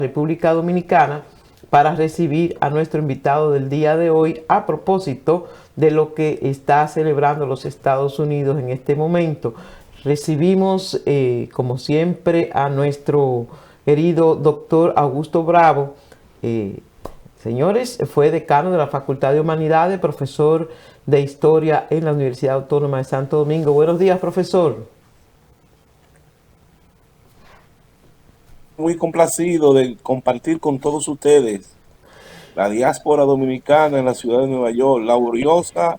República Dominicana para recibir a nuestro invitado del día de hoy a propósito de lo que está celebrando los Estados Unidos en este momento. Recibimos, como siempre, a nuestro querido doctor Augusto Bravo. Señores, fue decano de la Facultad de Humanidades, profesor de Historia en la Universidad Autónoma de Santo Domingo. Buenos días, profesor. Muy complacido de compartir con todos ustedes la diáspora dominicana en la ciudad de Nueva York, laboriosa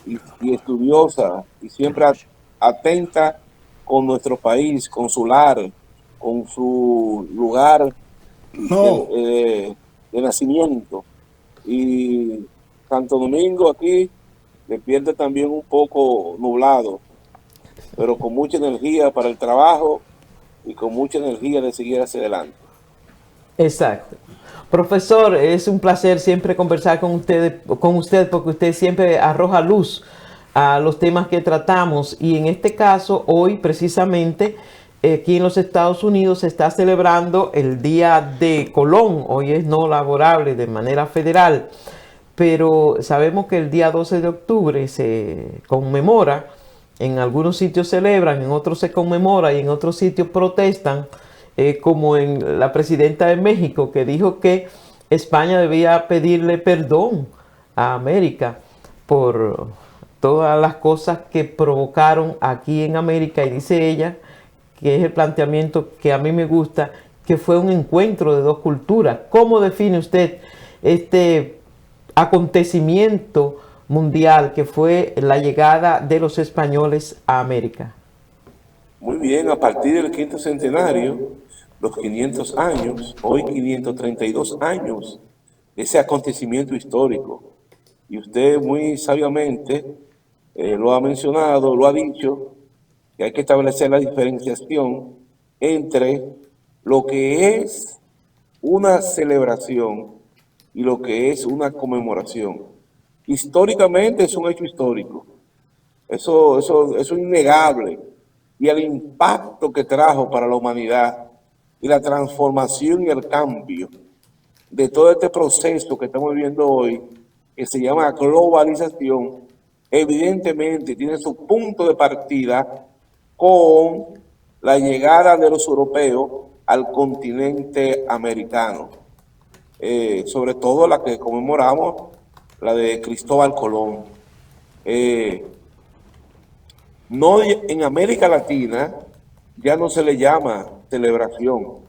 y estudiosa y siempre atenta con nuestro país, consular, con su lugar No, de nacimiento. Y Santo Domingo aquí despierte también un poco nublado, pero con mucha energía para el trabajo y con mucha energía de seguir hacia adelante. Exacto. Profesor, es un placer siempre conversar con usted porque usted siempre arroja luz a los temas que tratamos y en este caso hoy precisamente aquí en los Estados Unidos se está celebrando el Día de Colón. Hoy es no laborable de manera federal, pero sabemos que el día 12 de octubre se conmemora. En algunos sitios celebran, en otros se conmemora y en otros sitios protestan, como en la presidenta de México que dijo que España debía pedirle perdón a América por todas las cosas que provocaron aquí en América, y dice ella, que es el planteamiento que a mí me gusta, que fue un encuentro de dos culturas. ¿Cómo define usted este acontecimiento mundial que fue la llegada de los españoles a América? Muy bien, a partir del quinto centenario, los 500 años, hoy 532 años, de ese acontecimiento histórico. Y usted muy sabiamente lo ha mencionado, lo ha dicho, que hay que establecer la diferenciación entre lo que es una celebración y lo que es una conmemoración. Históricamente es un hecho histórico. Eso es innegable. Y el impacto que trajo para la humanidad y la transformación y el cambio de todo este proceso que estamos viviendo hoy, que se llama globalización, evidentemente tiene su punto de partida con la llegada de los europeos al continente americano. Sobre todo la que conmemoramos, la de Cristóbal Colón. No, en América Latina ya no se le llama celebración,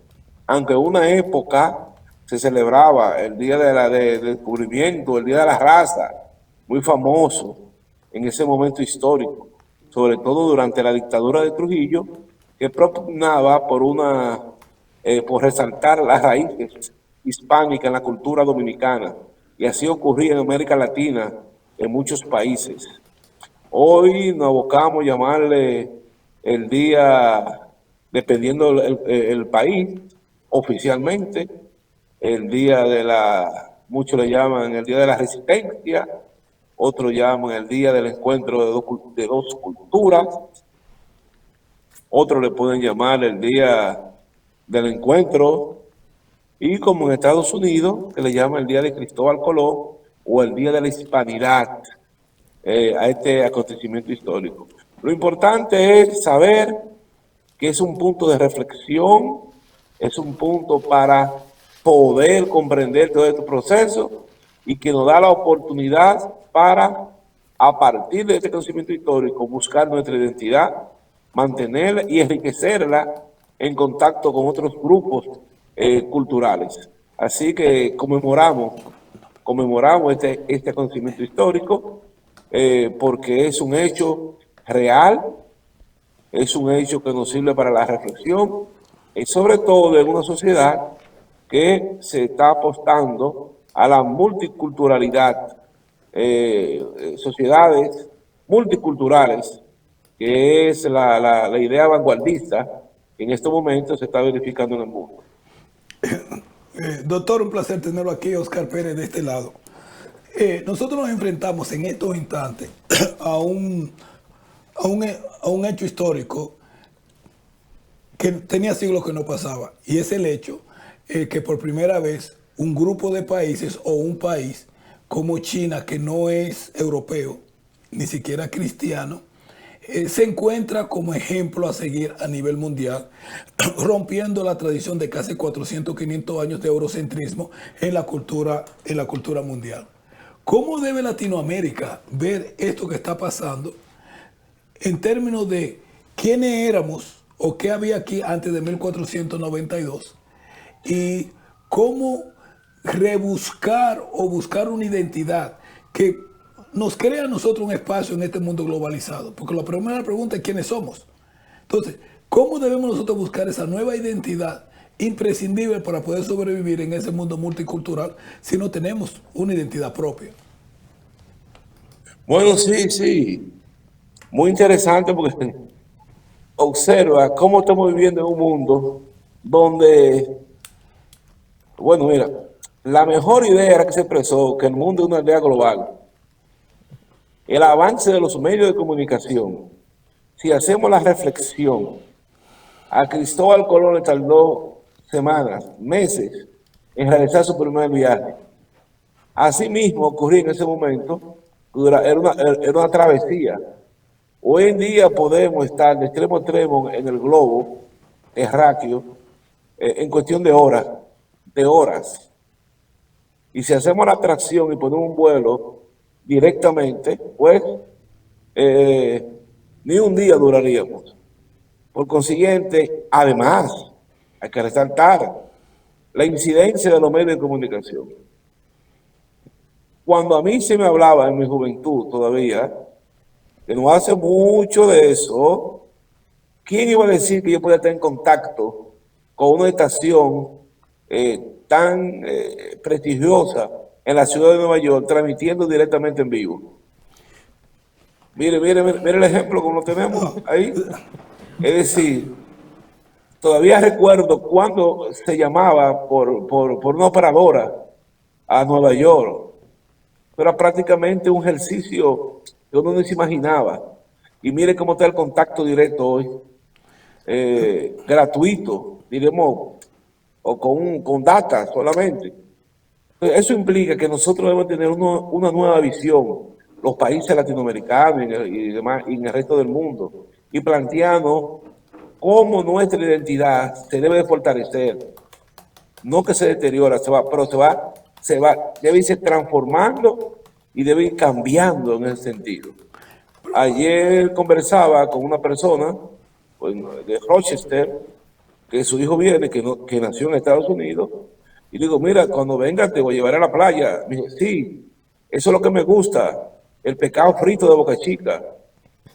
aunque en una época se celebraba el día del descubrimiento, el día de la raza, muy famoso en ese momento histórico, sobre todo durante la dictadura de Trujillo, que propugnaba por resaltar las raíces hispánicas en la cultura dominicana, y así ocurría en América Latina, en muchos países. Hoy nos abocamos a llamarle el día, dependiendo el país, oficialmente, el día muchos le llaman el día de la resistencia, otros llaman el día del encuentro de dos culturas, otros le pueden llamar el día del encuentro, y como en Estados Unidos, se le llama el día de Cristóbal Colón o el día de la hispanidad. A este acontecimiento histórico. Lo importante es saber que es un punto de reflexión, es un punto para poder comprender todo este proceso y que nos da la oportunidad para, a partir de este conocimiento histórico, buscar nuestra identidad, mantenerla y enriquecerla en contacto con otros grupos culturales. Así que conmemoramos este acontecimiento histórico, porque es un hecho real, es un hecho que nos sirve para la reflexión, y sobre todo en una sociedad que se está apostando a la multiculturalidad, sociedades multiculturales, que es la idea vanguardista que en estos momentos se está verificando en el mundo. doctor, un placer tenerlo aquí, Oscar Pérez, de este lado. Nosotros nos enfrentamos en estos instantes a un hecho histórico que tenía siglos que no pasaba, y es el hecho que por primera vez un grupo de países o un país como China, que no es europeo, ni siquiera cristiano, se encuentra como ejemplo a seguir a nivel mundial, rompiendo la tradición de casi 400, 500 años de eurocentrismo en la cultura mundial. ¿Cómo debe Latinoamérica ver esto que está pasando en términos de quiénes éramos o qué había aquí antes de 1492 y cómo rebuscar o buscar una identidad que nos crea a nosotros un espacio en este mundo globalizado? Porque la primera pregunta es quiénes somos. Entonces, ¿cómo debemos nosotros buscar esa nueva identidad imprescindible para poder sobrevivir en ese mundo multicultural si no tenemos una identidad propia? Bueno, sí, sí. Muy interesante porque observa cómo estamos viviendo en un mundo donde, bueno, mira, la mejor idea era que se expresó que el mundo es una aldea global. El avance de los medios de comunicación, si hacemos la reflexión, a Cristóbal Colón le tardó semanas, meses, en realizar su primer viaje. Asimismo, ocurrió en ese momento, era una travesía. Hoy en día podemos estar de extremo a extremo en el globo terráqueo en cuestión de horas, de horas. Y si hacemos la atracción y ponemos un vuelo directamente, pues ni un día duraríamos. Por consiguiente, además, hay que resaltar la incidencia de los medios de comunicación. Cuando a mí se me hablaba en mi juventud todavía, que no hace mucho de eso, ¿quién iba a decir que yo podía estar en contacto con una estación tan prestigiosa en la ciudad de Nueva York, transmitiendo directamente en vivo? Mire, mire, mire, mire el ejemplo como lo tenemos ahí. Es decir, todavía recuerdo cuando se llamaba por una operadora a Nueva York. Era prácticamente un ejercicio que uno no se imaginaba. Y mire cómo está el contacto directo hoy. Gratuito, diremos, o con data solamente. Entonces, eso implica que nosotros debemos tener una nueva visión, los países latinoamericanos y demás, y en el resto del mundo, y plantearnos cómo nuestra identidad se debe de fortalecer, no que se deteriora, pero debe irse transformando y debe ir cambiando en ese sentido. Ayer conversaba con una persona de Rochester, que su hijo viene, que nació en Estados Unidos, y digo, mira, cuando venga te voy a llevar a la playa. Me dice, sí, eso es lo que me gusta, el pescado frito de Boca Chica.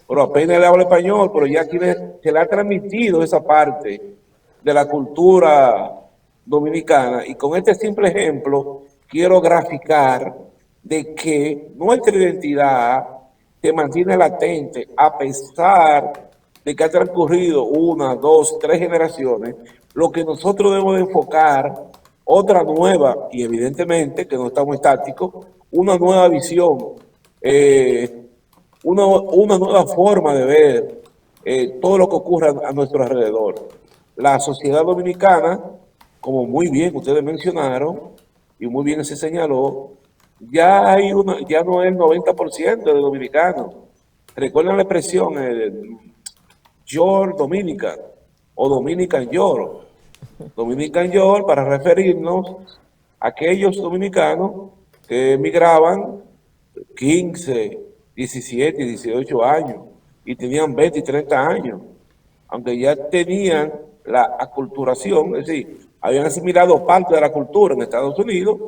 Pero apenas le habla español, pero ya aquí se le ha transmitido esa parte de la cultura dominicana. Y con este simple ejemplo, quiero graficar de que nuestra identidad se mantiene latente a pesar de que ha transcurrido una, dos, tres generaciones. Lo que nosotros debemos de enfocar, otra nueva, y evidentemente que no estamos estáticos, una nueva visión, una nueva forma de ver todo lo que ocurre a nuestro alrededor. La sociedad dominicana, como muy bien ustedes mencionaron, y muy bien se señaló, ya no es el 90% de dominicanos. Recuerden la expresión Your Dominican o Dominican Your. Dominican Your para referirnos a aquellos dominicanos que emigraban 15, 17, 18 años y tenían 20 y 30 años, aunque ya tenían la aculturación, es decir, habían asimilado parte de la cultura en Estados Unidos,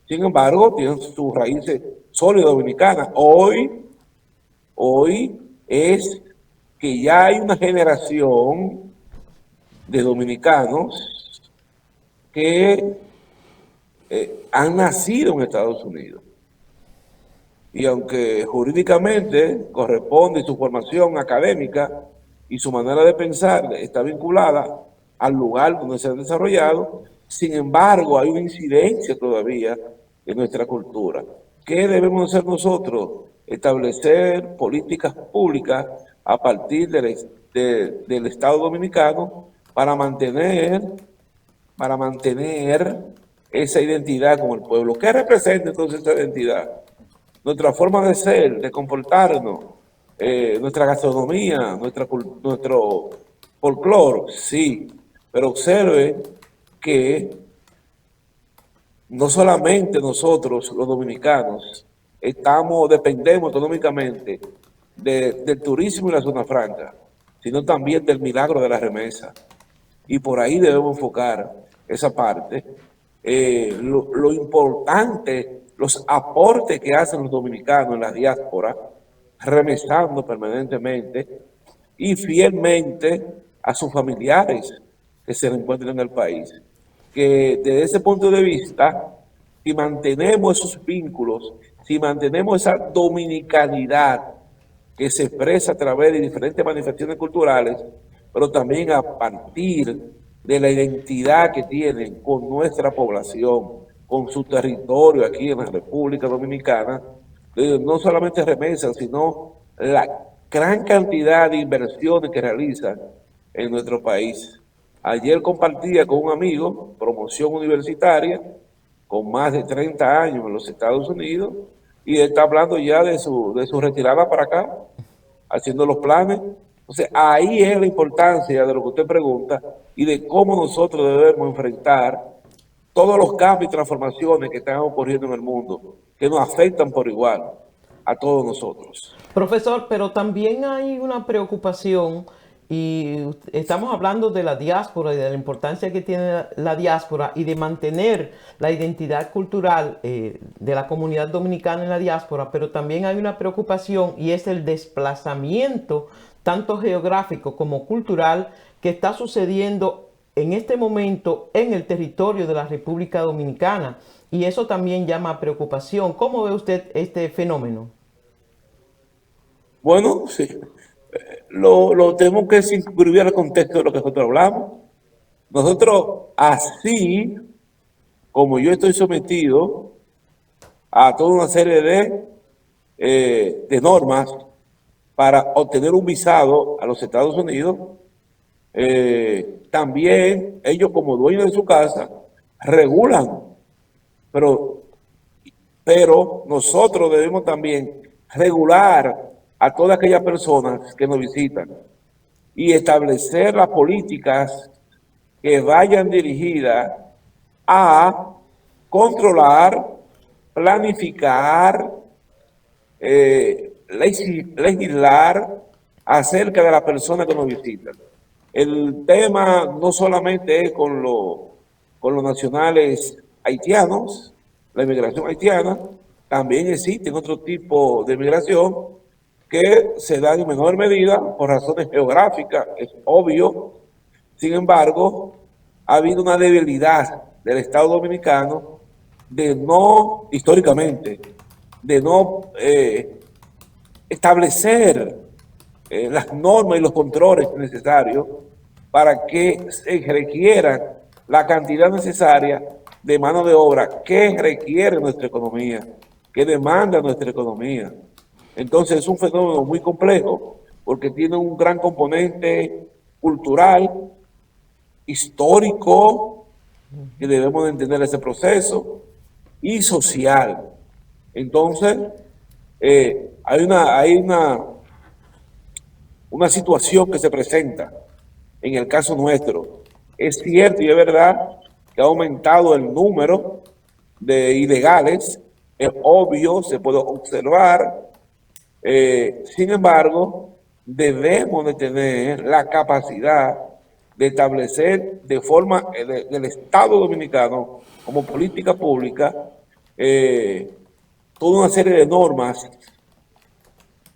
sin embargo, tienen sus raíces sólidas dominicanas. Hoy es que ya hay una generación de dominicanos que han nacido en Estados Unidos. Y aunque jurídicamente corresponde su formación académica y su manera de pensar está vinculada al lugar donde se han desarrollado, sin embargo hay una incidencia todavía en nuestra cultura. ¿Qué debemos hacer nosotros? Establecer políticas públicas a partir del Estado Dominicano para mantener para mantener esa identidad con el pueblo. ¿Qué representa entonces esa identidad? Nuestra forma de ser, de comportarnos, nuestra gastronomía, nuestro folclore, sí, pero observe que no solamente nosotros, los dominicanos, dependemos económicamente del turismo y la zona franca, sino también del milagro de la remesa. Y por ahí debemos enfocar esa parte. Lo importante, los aportes que hacen los dominicanos en la diáspora, remesando permanentemente y fielmente a sus familiares que se encuentran en el país. Que desde ese punto de vista, si mantenemos esos vínculos, si mantenemos esa dominicanidad que se expresa a través de diferentes manifestaciones culturales, pero también a partir de la identidad que tienen con nuestra población, con su territorio aquí en la República Dominicana, no solamente remesan, sino la gran cantidad de inversiones que realizan en nuestro país. Ayer compartía con un amigo promoción universitaria con más de 30 años en los Estados Unidos y él está hablando ya de su retirada para acá, haciendo los planes. Entonces, ahí es la importancia de lo que usted pregunta y de cómo nosotros debemos enfrentar todos los cambios y transformaciones que están ocurriendo en el mundo, que nos afectan por igual a todos nosotros. Profesor, pero también hay una preocupación y estamos hablando de la diáspora y de la importancia que tiene la diáspora y de mantener la identidad cultural de la comunidad dominicana en la diáspora, pero también hay una preocupación y es el desplazamiento tanto geográfico como cultural que está sucediendo en este momento en el territorio de la República Dominicana, y eso también llama a preocupación. ¿Cómo ve usted este fenómeno? Bueno, sí, lo tenemos que circunscribir al contexto de lo que nosotros hablamos. Nosotros, así como yo estoy sometido a toda una serie de normas para obtener un visado a los Estados Unidos, también ellos como dueños de su casa regulan, pero, pero nosotros debemos también regular a todas aquellas personas que nos visitan y establecer las políticas que vayan dirigidas a controlar, planificar, legislar acerca de las personas que nos visitan. El tema no solamente es con los nacionales haitianos, la inmigración haitiana, también existen otro tipo de migración que se da en menor medida por razones geográficas, es obvio. Sin embargo, ha habido una debilidad del Estado Dominicano de no, históricamente, de no establecer las normas y los controles necesarios para que se requieran la cantidad necesaria de mano de obra que requiere nuestra economía, que demanda nuestra economía. Entonces es un fenómeno muy complejo porque tiene un gran componente cultural, histórico, que debemos de entender ese proceso, y social. Entonces, hay una situación que se presenta en el caso nuestro. Es cierto y es verdad que ha aumentado el número de ilegales, es obvio, se puede observar. Sin embargo, debemos de tener la capacidad de establecer de forma del Estado Dominicano como política pública toda una serie de normas,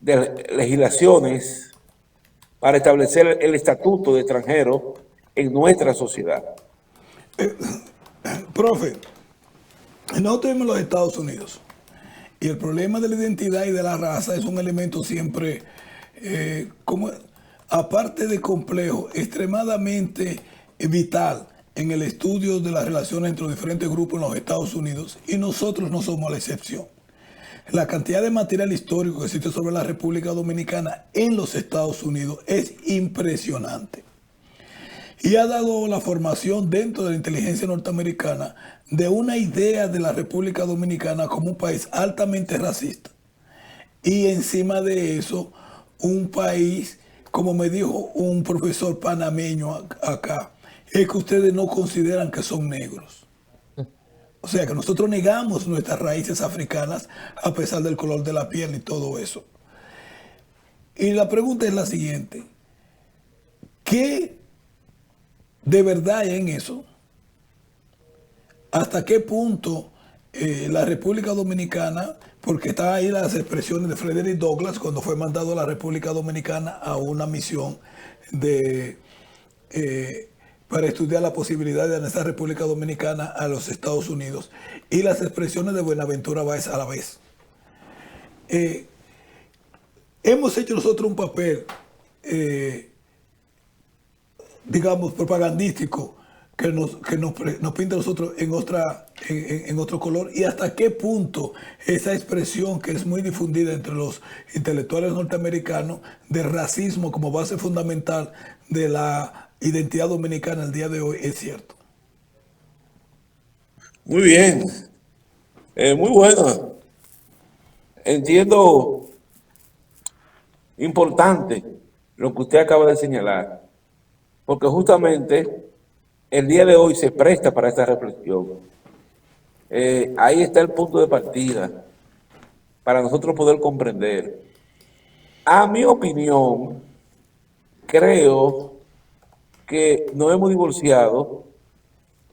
de legislaciones para establecer el estatuto de extranjero en nuestra sociedad. Profe, no tenemos los Estados Unidos y el problema de la identidad y de la raza es un elemento siempre, aparte de complejo, extremadamente vital en el estudio de las relaciones entre los diferentes grupos en los Estados Unidos, y nosotros no somos la excepción. La cantidad de material histórico que existe sobre la República Dominicana en los Estados Unidos es impresionante. y ha dado la formación dentro de la inteligencia norteamericana de una idea de la República Dominicana como un país altamente racista. Y encima de eso, un país, como me dijo un profesor panameño acá, es que ustedes no consideran que son negros. O sea, que nosotros negamos nuestras raíces africanas a pesar del color de la piel y todo eso. Y la pregunta es la siguiente. ¿Qué de verdad hay en eso? ¿Hasta qué punto la República Dominicana, porque está ahí las expresiones de Frederick Douglass cuando fue mandado a la República Dominicana a una misión de, para estudiar la posibilidad de anexar República Dominicana a los Estados Unidos, y las expresiones de Buenaventura Báez a la vez? Hemos hecho nosotros un papel, digamos, propagandístico que nos pinta a nosotros en otro color, y hasta qué punto esa expresión que es muy difundida entre los intelectuales norteamericanos de racismo como base fundamental de la identidad dominicana el día de hoy es cierto. Muy bien, muy bueno. Entiendo importante lo que usted acaba de señalar, porque justamente el día de hoy se presta para esta reflexión. Ahí está el punto de partida para nosotros poder comprender. A mi opinión, creo que nos hemos divorciado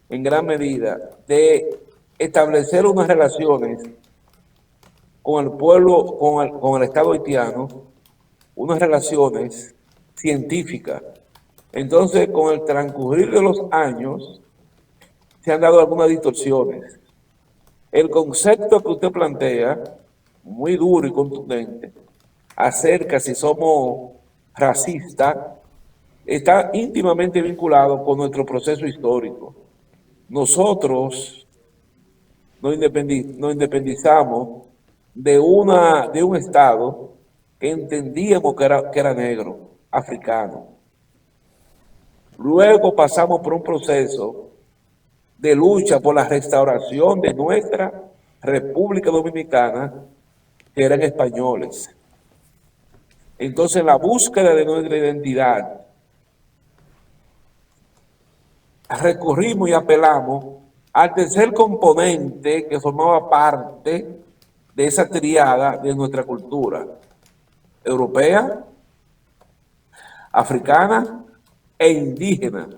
en gran medida de establecer unas relaciones con el pueblo, con el Estado haitiano, unas relaciones científicas. Entonces, con el transcurrir de los años, se han dado algunas distorsiones. El concepto que usted plantea, muy duro y contundente, acerca si somos racistas, está íntimamente vinculado con nuestro proceso histórico. Nosotros nos independizamos de un Estado que entendíamos que era negro, africano. Luego pasamos por un proceso de lucha por la restauración de nuestra República Dominicana, que eran españoles. Entonces, la búsqueda de nuestra identidad, recurrimos y apelamos al tercer componente que formaba parte de esa triada de nuestra cultura: europea, africana e indígena.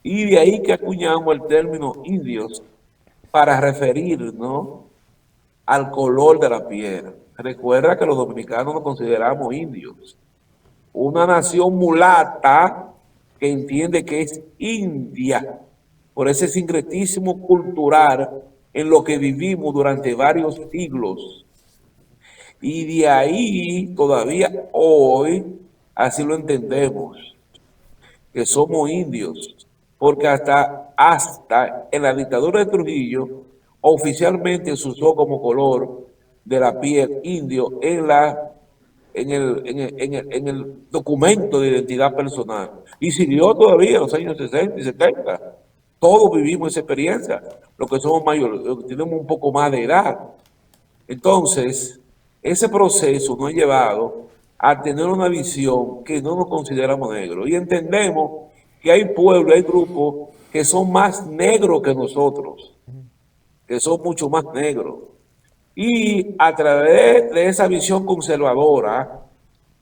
Y de ahí que acuñamos el término indios para referirnos al color de la piel. Recuerda que los dominicanos nos consideramos indios. Una nación mulata que entiende que es india por ese sincretismo cultural en lo que vivimos durante varios siglos. Y de ahí todavía hoy así lo entendemos, que somos indios, porque hasta en la dictadura de Trujillo oficialmente se usó como color de la piel indio en el documento de identidad personal, y siguió todavía en los años 60 y 70. Todos vivimos esa experiencia, los que somos mayores, los que tenemos un poco más de edad. Entonces, ese proceso nos ha llevado a tener una visión que no nos consideramos negros, y entendemos que hay pueblos, hay grupos que son más negros que nosotros, que son mucho más negros. Y a través de esa visión conservadora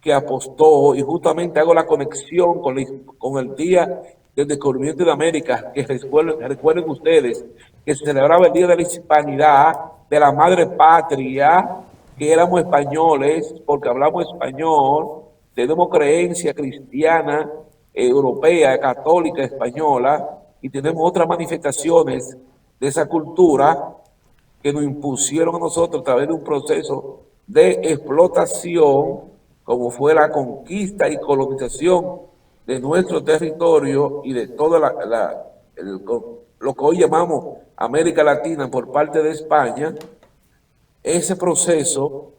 que apostó, y justamente hago la conexión con el Día del Descubrimiento de América, que recuerden ustedes que se celebraba el Día de la Hispanidad, de la Madre Patria, que éramos españoles, porque hablamos español, tenemos creencia cristiana, europea, católica, española, y tenemos otras manifestaciones de esa cultura que nos impusieron a nosotros a través de un proceso de explotación, como fue la conquista y colonización de nuestro territorio y de toda lo que hoy llamamos América Latina por parte de España. Ese proceso,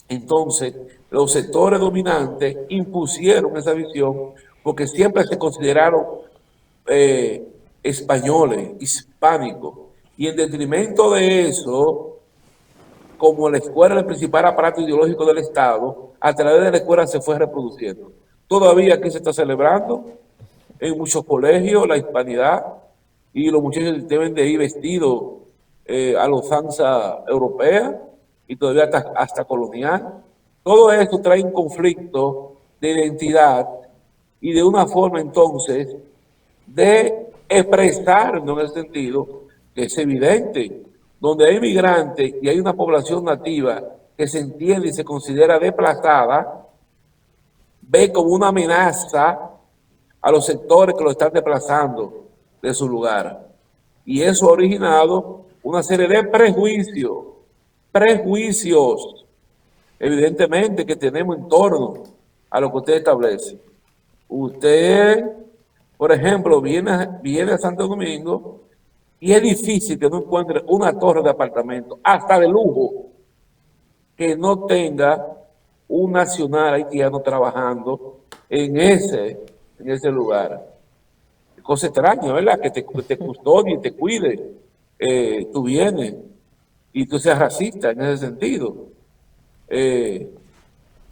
entonces, los sectores dominantes impusieron esa visión porque siempre se consideraron españoles, hispánicos, y en detrimento de eso, como la escuela es el principal aparato ideológico del Estado, a través de la escuela se fue reproduciendo. Todavía aquí se está celebrando en muchos colegios la hispanidad y los muchachos deben de ir vestidos a la usanza europea y todavía hasta colonial. Todo esto trae un conflicto de identidad y de una forma entonces de expresarnos en el sentido que es evidente, donde hay migrantes y hay una población nativa que se entiende y se considera desplazada, ve como una amenaza a los sectores que lo están desplazando de su lugar. Y eso ha originado una serie de prejuicios, evidentemente, que tenemos en torno a lo que usted establece. Usted, por ejemplo, viene a Santo Domingo y es difícil que no encuentre una torre de apartamento, hasta de lujo, que no tenga un nacional haitiano trabajando en ese lugar. Cosa extraña, ¿verdad? Que te custodie, te cuide, tú vienes y tú seas racista en ese sentido.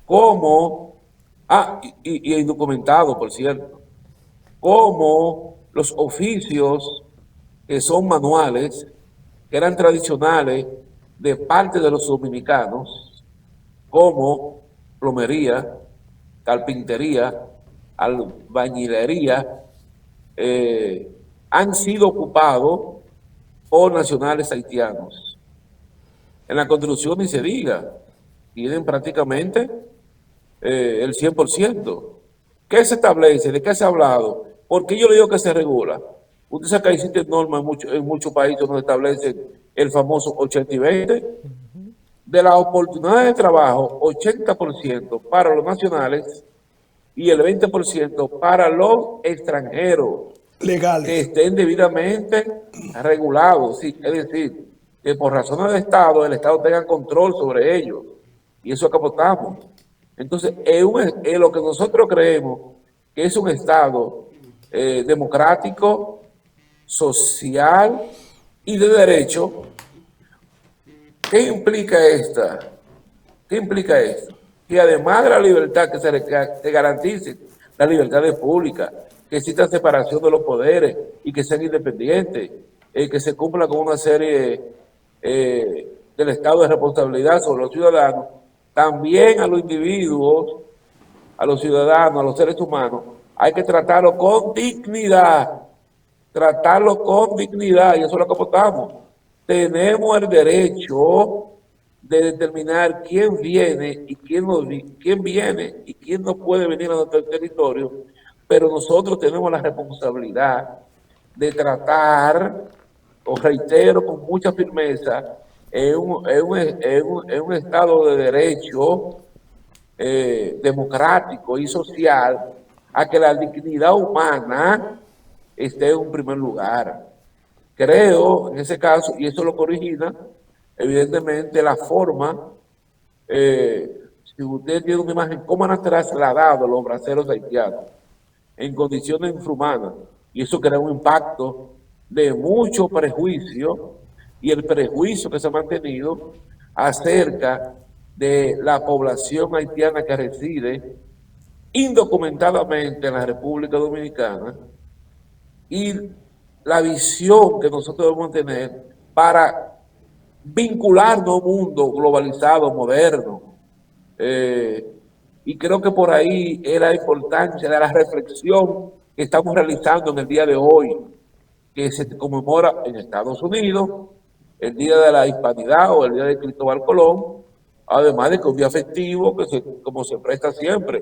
Como, y indocumentado, por cierto, como los oficios que son manuales, que eran tradicionales de parte de los dominicanos, como plomería, carpintería, albañilería, han sido ocupados por nacionales haitianos. En la construcción ni se diga, tienen prácticamente el 100%. ¿Qué se establece? ¿De qué se ha hablado? ¿Por qué yo le digo que se regula? Usted sabe que existen normas en muchos países donde establecen el famoso 80 y 20. De las oportunidades de trabajo, 80% para los nacionales y el 20% para los extranjeros que Legales. estén debidamente regulados. Sí, es decir, que por razones de Estado, el Estado tenga control sobre ellos. Y eso acapotamos. Entonces, es lo que nosotros creemos que es un Estado democrático, social y de derecho. ¿Qué implica esta? ¿Qué implica esto? Que además de la libertad que se garantice, la libertad pública, que exista separación de los poderes y que sean independientes, que se cumpla con una serie del estado de responsabilidad sobre los ciudadanos, también a los individuos, a los ciudadanos, a los seres humanos, hay que tratarlo con dignidad, y eso es lo que aportamos. Tenemos el derecho de determinar quién viene y quién viene y quién no puede venir a nuestro territorio, pero nosotros tenemos la responsabilidad de tratar, os reitero con mucha firmeza, en un estado de derecho democrático y social, a que la dignidad humana esté en un primer lugar. Creo, en ese caso, y eso es lo que origina, evidentemente, la forma, si usted tiene una imagen, cómo han trasladado los braceros haitianos en condiciones infrahumanas, y eso crea un impacto de mucho prejuicio, y el prejuicio que se ha mantenido acerca de la población haitiana que reside indocumentadamente en la República Dominicana, y la visión que nosotros debemos tener para vincularnos a un mundo globalizado, moderno. Y creo que por ahí es la importancia de la reflexión que estamos realizando en el día de hoy, que se conmemora en Estados Unidos el Día de la Hispanidad o el Día de Cristóbal Colón, además de que es un día festivo como se presta siempre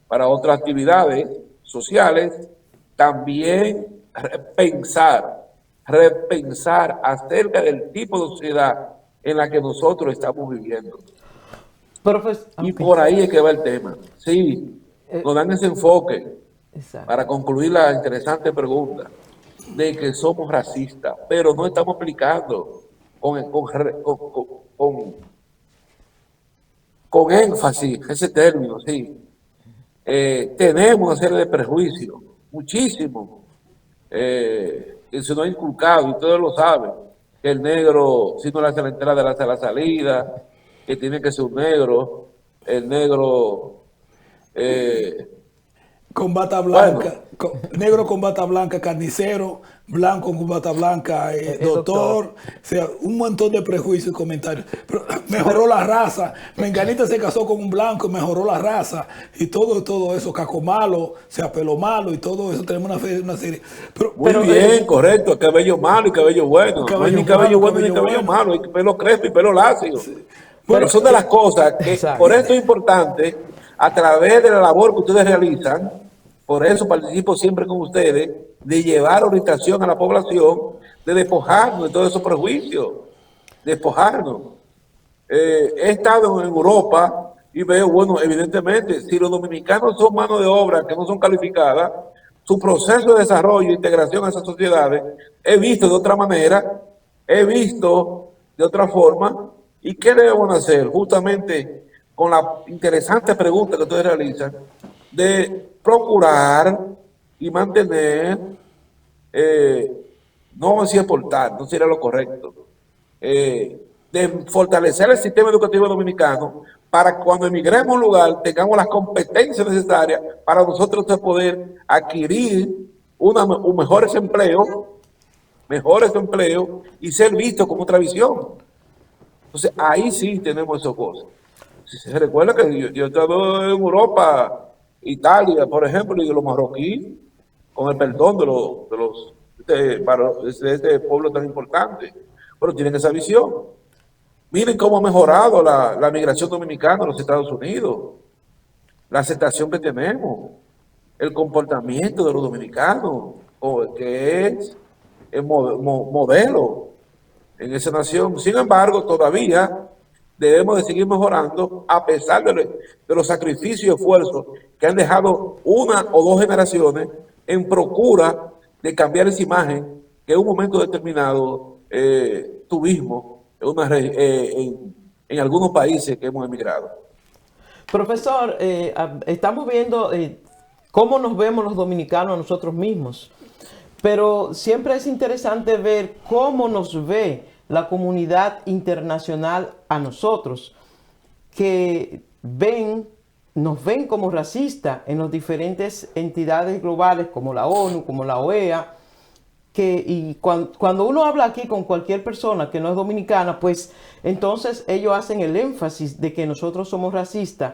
para otras actividades sociales. También repensar acerca del tipo de sociedad en la que nosotros estamos viviendo. Y por ahí es que va el tema. Sí, nos dan ese enfoque para concluir la interesante pregunta de que somos racistas, pero no estamos aplicando con énfasis ese término, sí. tenemos una serie de prejuicios, muchísimos, que se nos ha inculcado, y ustedes lo saben, que el negro, si no le hace la entrada, le hace la salida, que tiene que ser un negro, el negro, eh, Con bata bueno, blanca, negro con bata blanca, carnicero, blanco con bata blanca, El doctor. doctor, o sea, un montón de prejuicios y comentarios. Pero mejoró la raza, Menganita se casó con un blanco, mejoró la raza, y todo eso, Caco malo, sea pelo malo, y todo eso, tenemos una serie. muy Pero bien, correcto, cabello malo y cabello bueno, no hay cabello ni cabello malo, bueno ni cabello cabello bueno. malo, hay pelo crespo y pelo lacio. Pero Bueno, son de las cosas que, por Exacto. esto es importante, a través de la labor que ustedes realizan, por eso participo siempre con ustedes, de llevar orientación a la población, de despojarnos de todos esos prejuicios, despojarnos. He estado en Europa y veo, bueno, evidentemente, si los dominicanos son mano de obra que no son calificadas, su proceso de desarrollo e integración a esas sociedades, he visto de otra manera, he visto de otra forma, y qué debemos hacer justamente con la interesante pregunta que ustedes realizan, de procurar y mantener, eh, no vamos a decir aportar, no sería lo correcto, de fortalecer el sistema educativo dominicano para que cuando emigremos a un lugar tengamos las competencias necesarias para nosotros poder adquirir un mejores empleos y ser vistos con otra visión. Entonces ahí sí tenemos esas cosas. Si se recuerda que yo he estado en Europa, Italia, por ejemplo, y de los marroquíes, con el perdón de este pueblo tan importante, pero tienen esa visión. Miren cómo ha mejorado la migración dominicana a los Estados Unidos, la aceptación que tenemos, el comportamiento de los dominicanos, que es el modelo en esa nación. Sin embargo, todavía debemos de seguir mejorando a pesar de los sacrificios y esfuerzos que han dejado una o dos generaciones en procura de cambiar esa imagen que en un momento determinado tuvimos en algunos países que hemos emigrado. Profesor, estamos viendo cómo nos vemos los dominicanos a nosotros mismos, pero siempre es interesante ver cómo nos ve la comunidad internacional a nosotros, que nos ven como racistas en las diferentes entidades globales como la ONU, como la OEA, cuando uno habla aquí con cualquier persona que no es dominicana, pues entonces ellos hacen el énfasis de que nosotros somos racistas,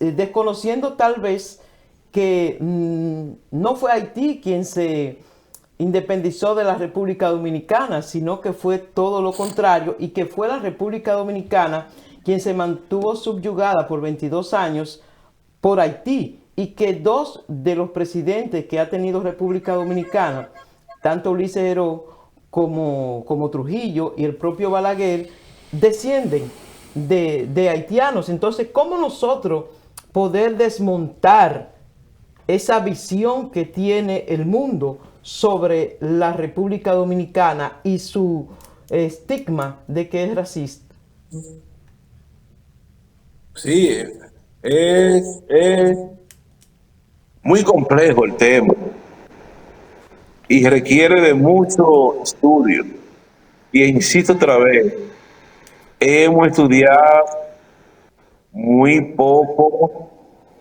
desconociendo tal vez que no fue Haití quien se independizó de la República Dominicana, sino que fue todo lo contrario y que fue la República Dominicana quien se mantuvo subyugada por 22 años por Haití, y que dos de los presidentes que ha tenido República Dominicana, tanto Ulises Heró como Trujillo y el propio Balaguer, descienden de haitianos. Entonces, ¿cómo nosotros poder desmontar esa visión que tiene el mundo sobre la República Dominicana y su estigma de que es racista? Sí, es muy complejo el tema y requiere de mucho estudio. Y insisto otra vez, hemos estudiado muy poco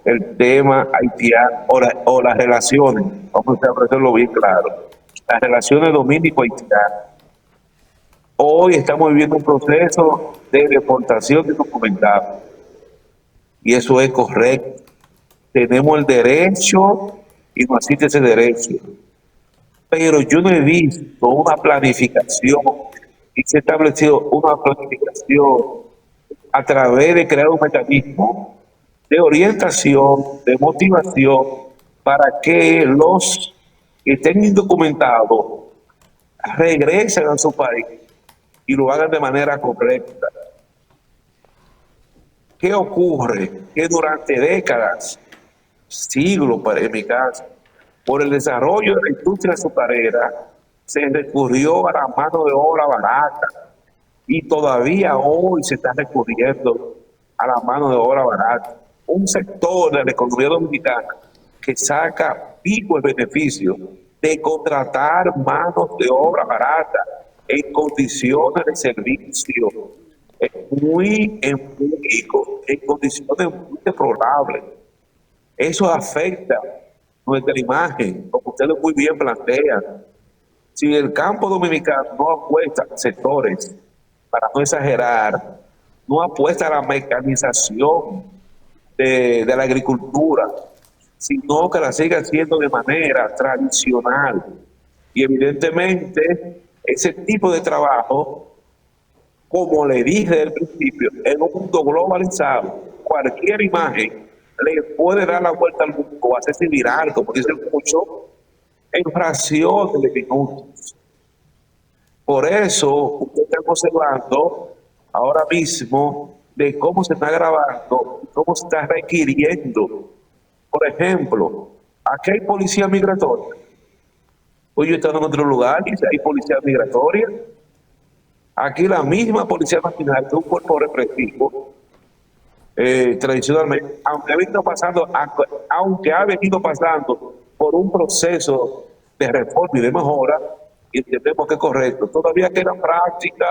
el tema haitiano o las relaciones, vamos a hacerlo bien claro, las relaciones dominico-haitianas. Hoy estamos viviendo un proceso de deportación de documentados y eso es correcto. Tenemos el derecho y nos asiste ese derecho. Pero yo no he visto una planificación y se ha establecido una planificación a través de crear un mecanismo de orientación, de motivación, para que los que estén indocumentados regresen a su país y lo hagan de manera correcta. ¿Qué ocurre? Que durante décadas, siglos en mi caso, por el desarrollo de la industria azucarera, se recurrió a la mano de obra barata y todavía hoy se está recurriendo a la mano de obra barata. un sector de la economía dominicana que saca pico el beneficio de contratar manos de obra barata en condiciones de servicio en condiciones muy deplorables. Eso afecta nuestra imagen, como ustedes muy bien plantean. Si el campo dominicano no apuesta a sectores, para no exagerar, no apuesta a la mecanización de la agricultura, sino que la siga haciendo de manera tradicional. Y evidentemente ese tipo de trabajo, como le dije desde el principio, en un mundo globalizado, cualquier imagen le puede dar la vuelta al mundo o hacerse viral, como dicen muchos, en fracciones de minutos. Por eso, usted está observando ahora mismo de cómo se está grabando, cómo se está requiriendo. Por ejemplo, aquí hay policía migratoria. Hoy yo estoy en otro lugar y hay policía migratoria. Aquí la misma Policía Nacional, que es un cuerpo represivo, tradicionalmente, aunque ha venido pasando por un proceso de reforma y de mejora, y entendemos que es correcto, todavía queda práctica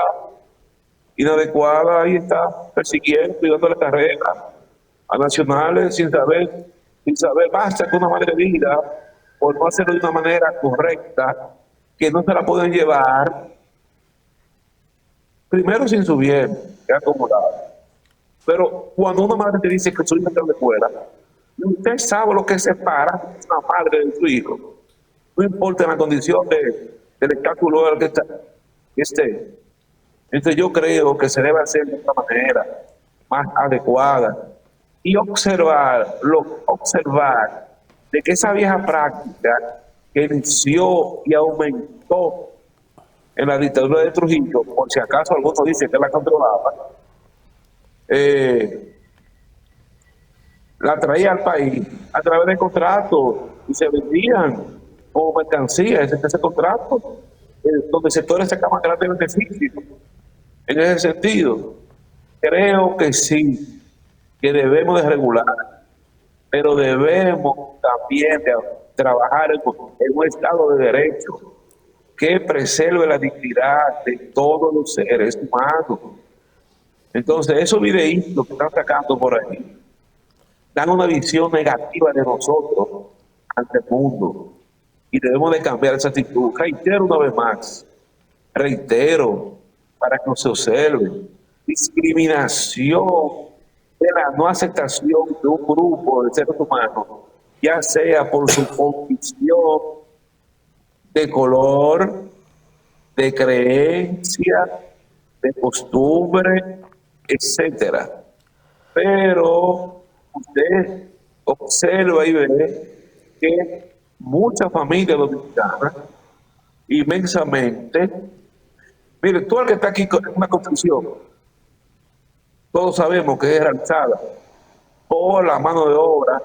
inadecuada, ahí está persiguiendo y dándole carrera a nacionales sin saber, basta con una madre de vida por no hacerlo de una manera correcta, que no se la pueden llevar, primero sin su bien, que acomodado. Pero cuando una madre te dice que su hijo está de fuera, usted sabe lo que separa una madre de su hijo, no importa la condición del escáculo del que esté. Entonces yo creo que se debe hacer de una manera más adecuada y observar de que esa vieja práctica que inició y aumentó en la dictadura de Trujillo, por si acaso algunos dicen que la controlaba, la traía al país a través de contratos y se vendían como mercancía ese contrato, donde sectores sacaban grandes beneficios. En ese sentido, creo que sí, que debemos de regular, pero debemos también de trabajar en un Estado de Derecho que preserve la dignidad de todos los seres humanos. Entonces, esos videitos que están sacando por ahí dan una visión negativa de nosotros ante el mundo y debemos de cambiar esa actitud. Reitero una vez más, reitero, para que se observe, discriminación de la no aceptación de un grupo de seres humanos, ya sea por su condición de color, de creencia, de costumbre, etcétera. Pero usted observa y ve que muchas familias dominicanas, inmensamente, mire, todo el que está aquí en una construcción, todos sabemos que es realizada por la mano de obra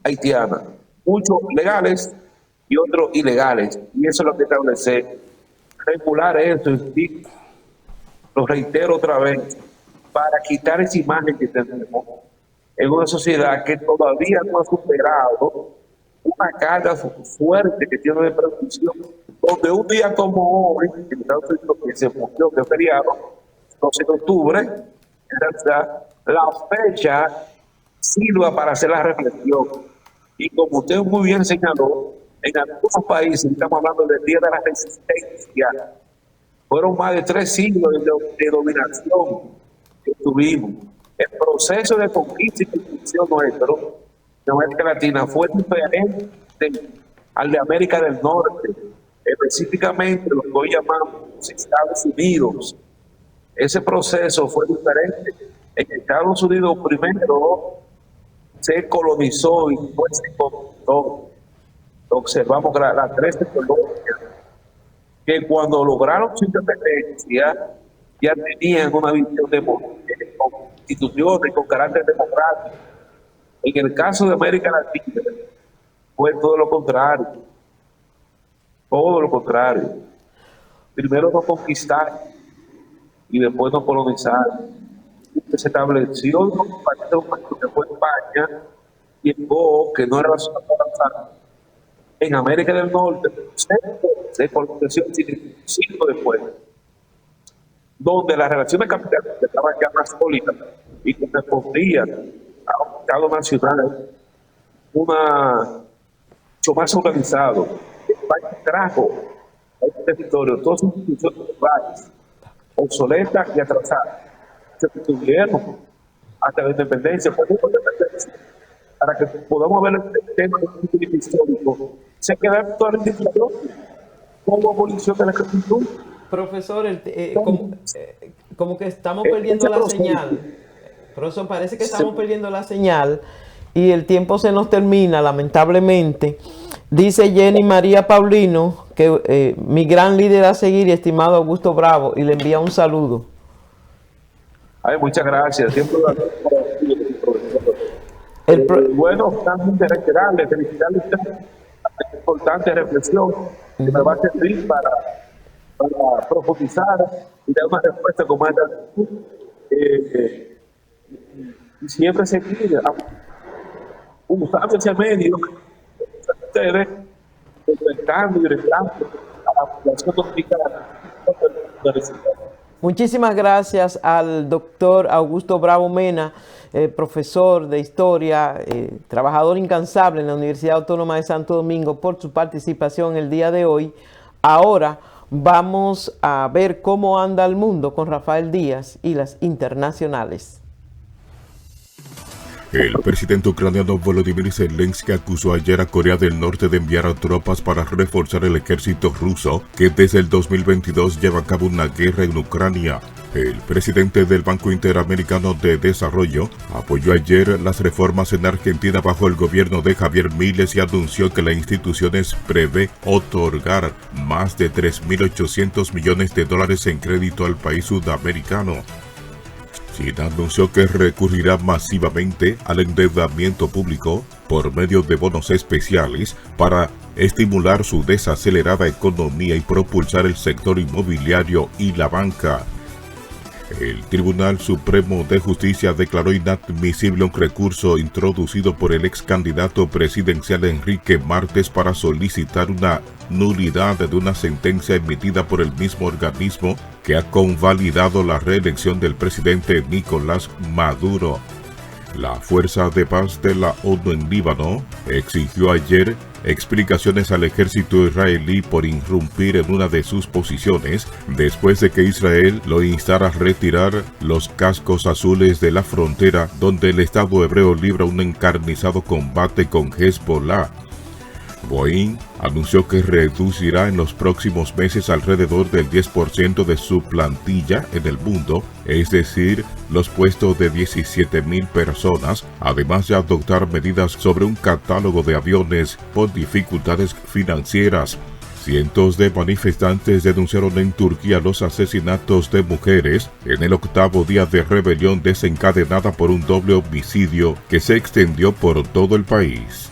haitiana, muchos legales y otros ilegales, y eso es lo que establece, regular eso, y lo reitero otra vez, para quitar esa imagen que tenemos en una sociedad que todavía no ha superado una carga fuerte que tiene de producción, donde un día como hoy, en Estados Unidos, que se murió de feriado, 12 de octubre, en realidad, la fecha sirva para hacer la reflexión. Y como usted muy bien señaló, en algunos países, estamos hablando del Día de la Resistencia, fueron más de 3 siglos de dominación que tuvimos. El proceso de conquista y construcción nuestro de América Latina fue diferente al de América del Norte, específicamente lo que hoy llamamos Estados Unidos. Ese proceso fue diferente. En Estados Unidos primero se colonizó y después se conquistó. Observamos que las 13 colonias que cuando lograron su independencia ya tenían una visión de instituciones con carácter democrático. En el caso de América Latina fue todo lo contrario. Todo lo contrario. Primero nos conquistaron y después nos colonizaron. que se estableció un partido que fue España, tiempo que no era la zona avanzada. En América del Norte, de colonización siglo después, donde las relaciones capitales estaban ya más sólidas y que respondían a un Estado nacional mucho más organizado. España trajo a este territorio todas sus instituciones globales, obsoletas y atrasadas. Se tuvieron hasta la independencia, para que podamos ver el tema del histórico. Se queda toda la institución como abolición de la esclavitud. Profesor, como que estamos perdiendo la señal. Profesor, parece que estamos perdiendo la señal y el tiempo se nos termina, lamentablemente. Dice Jenny María Paulino que mi gran líder a seguir, estimado Augusto Bravo, y le envía un saludo. Ay, muchas gracias. Siempre bueno, también de reiterarle, felicitarle a usted esta importante reflexión que me va a servir para profundizar y dar una respuesta con más altitud. Y siempre seguir usando ese medio ustedes el cambio y el cambio a la población dominicana. Muchísimas gracias al doctor Augusto Bravo Mena, profesor de historia, trabajador incansable en la Universidad Autónoma de Santo Domingo, por su participación el día de hoy. Ahora vamos a ver cómo anda el mundo con Rafael Díaz y las internacionales. El presidente ucraniano Volodymyr Zelensky acusó ayer a Corea del Norte de enviar a tropas para reforzar el ejército ruso, que desde el 2022 lleva a cabo una guerra en Ucrania. El presidente del Banco Interamericano de Desarrollo apoyó ayer las reformas en Argentina bajo el gobierno de Javier Milei y anunció que la institución prevé otorgar más de 3.800 millones de dólares en crédito al país sudamericano. China anunció que recurrirá masivamente al endeudamiento público por medio de bonos especiales para estimular su desacelerada economía y propulsar el sector inmobiliario y la banca. El Tribunal Supremo de Justicia declaró inadmisible un recurso introducido por el ex candidato presidencial Enrique Martes para solicitar una nulidad de una sentencia emitida por el mismo organismo que ha convalidado la reelección del presidente Nicolás Maduro. La Fuerza de Paz de la ONU en Líbano exigió ayer explicaciones al ejército israelí por irrumpir en una de sus posiciones después de que Israel lo instara a retirar los cascos azules de la frontera, donde el Estado hebreo libra un encarnizado combate con Hezbollah. Boeing anunció que reducirá en los próximos meses alrededor del 10% de su plantilla en el mundo, es decir, los puestos de 17.000 personas, además de adoptar medidas sobre un catálogo de aviones por dificultades financieras. Cientos de manifestantes denunciaron en Turquía los asesinatos de mujeres en el 8º día de rebelión desencadenada por un doble homicidio que se extendió por todo el país.